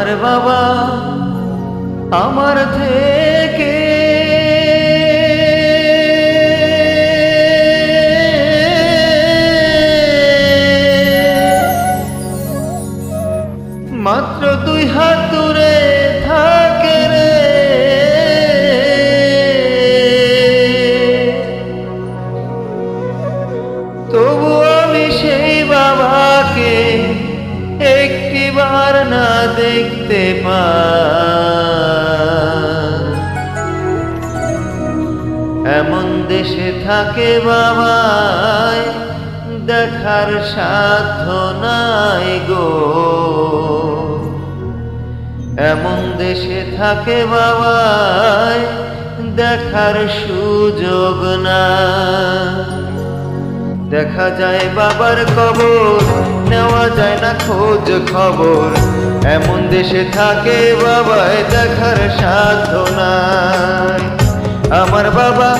আমার বাবা আমার থেকে মাত্র 2 হাত দূরে থাকে রে। তবু আমি সেই বাবাকে একটিবার না দেখতে পাই। এমন দেশে থাকে বাবায় দেখার সাধ্য নাই গো। এমন দেশে থাকে বাবায় দেখার সুযোগ না। দেখা যায় বাবার কবর, নেওয়া যায় না খোঁজ খবর। এমন দেশে থাকে বাবায় দেখার সাধ্য নাই। আমার বাবা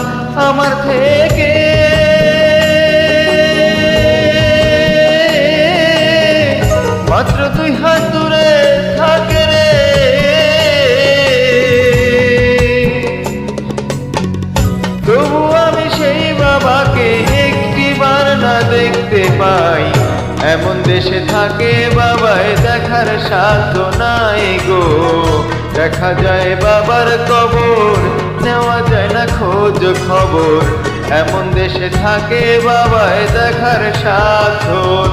আমার থেকে মাত্র 2 হাত দূরে থাকে রে। তবু আমি সেই বাবাকে একটিবার না দেখতে পাই। এমন দেশে থাকে বাবায় দেখার সাধ্য নাই গো। দেখা যায় বাবার কবর, নেওয়া যায় না খোঁজ খবর। এমন দেশে থাকে বাবায় দেখার সাধ্য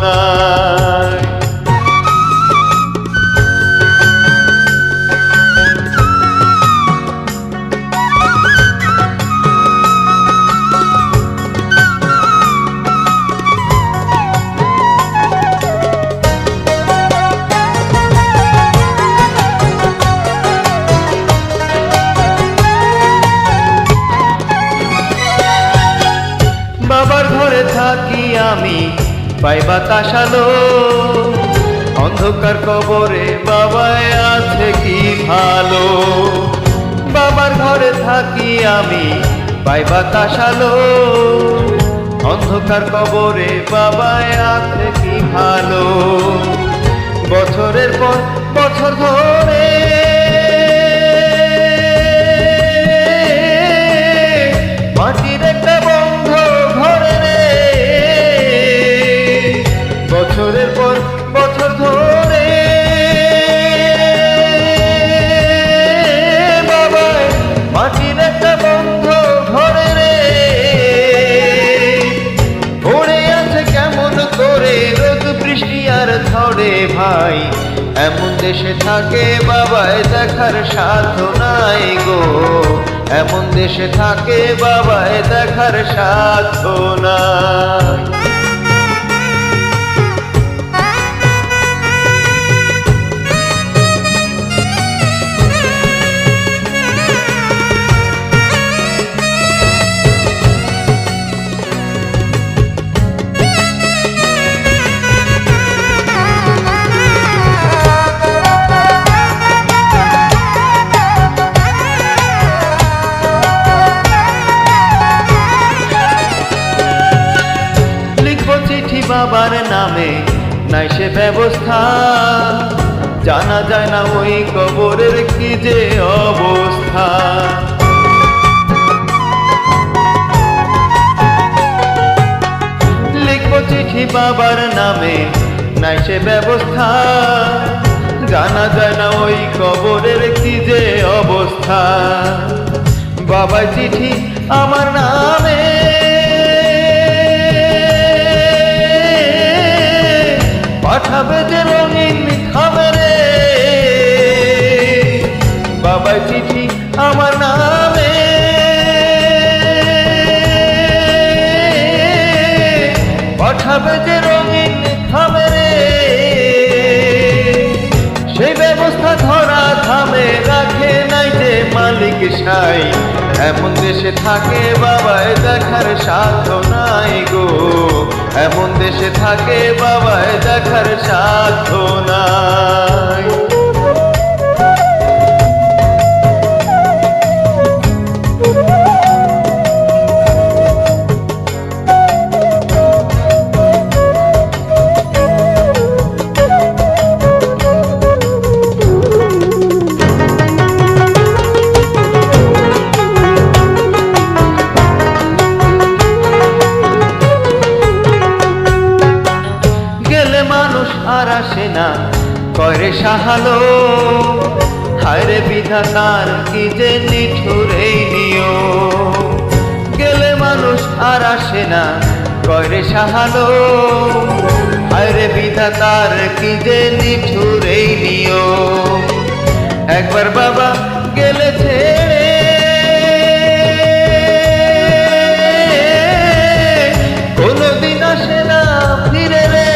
নাই। বাবার ঘরে থাকি আমি পাই বাতাস আলো। অন্ধকার কবরে বাবায় আছে কি ভালো। বাবার ঘরে থাকি আমি পাই বাতাস আলো। অন্ধকার কবরে বাবায় আছে কি ভালো। বছরের পর বছর ধরে মাটির একটা বন্ধ ঘরে রে। বছরের পর বছর ধরে বাবায় মাটির একটা বন্ধ ঘরে রে। পড়ে আছে কেমন করে রোদ বৃষ্টি আর ঝড়ে ভাই। এমন দেশে থাকে বাবায় দেখার সাধ্য নাই গো। এমন দেশে থাকে বাবায় দেখার সাধ্য নাই। চিঠি বাবার নামে নাই সে ব্যবস্থা। জানা যায় না ওই কবরের কি যে অবস্থা। লিখব চিঠি বাবার নামে নাই সে ব্যবস্থা। জানা যায় না ওই কবরের কি যে অবস্থা। বাবার চিঠি আমার নামে পাঠাবে যে রঙিন খামে রে। বাবা চিঠি আমার নামে পাঠাবে যে রঙিন খামে রে। সেই ব্যবস্থা ধরা থামে রাখে নাই যে মালিক সাই। এমন দেশে থাকে বাবায় দেখার সাধ্য নাই গো। এমন দেশে থাকে বাবায় দেখার সাধ্য নাই। বিধাতার কি যে নিঠুর এই নিয়ম। গেলে মানুষ আর আসে না কয়রে সাহালো, আরে বিধাতার কি যে নিঠুর এই নিয়ম। একবার বাবা গেলে ছেড়ে কোনদিন আসে না ফিরে রে।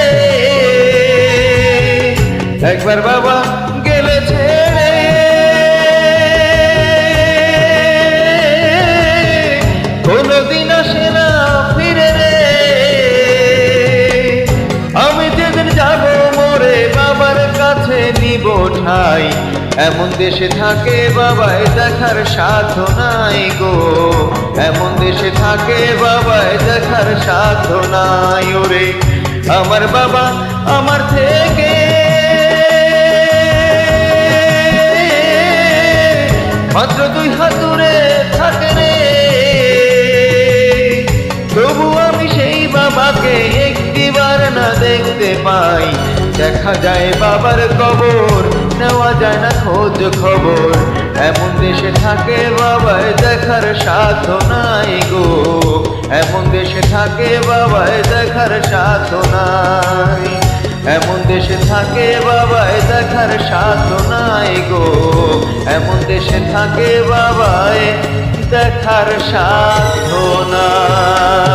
একবার বাবা গেলে ছেড়ে কোনদিন আসে না ফিরে রে। আমি যেদিন যাব মোরে বাবার কাছে নিব ঠাই, এমন দেশে থাকে বাবায় দেখার সাধ্য নাই গো। এমন দেশে থাকে বাবায় দেখার সাধ্য নাই। ওরে আমার বাবা আমার থেকে মাত্র 2 হাত দূরে থাকে রে। তবু আমি সেই বাবাকে একটিবার না দেখতে পাই। দেখা যায় বাবার কবর, নেওয়া যায় না খোঁজ খবর। এমন দেশে থাকে বাবায় দেখার সাধ্য নাই গো। এমন দেশে থাকে বাবায় দেখার সাধ্য নাই। এমন দেশে থাকে বাবায় দেখার সাধ্য নাই গো। এমন দেশে থাকে বাবায় দেখার সাধ্য নাই।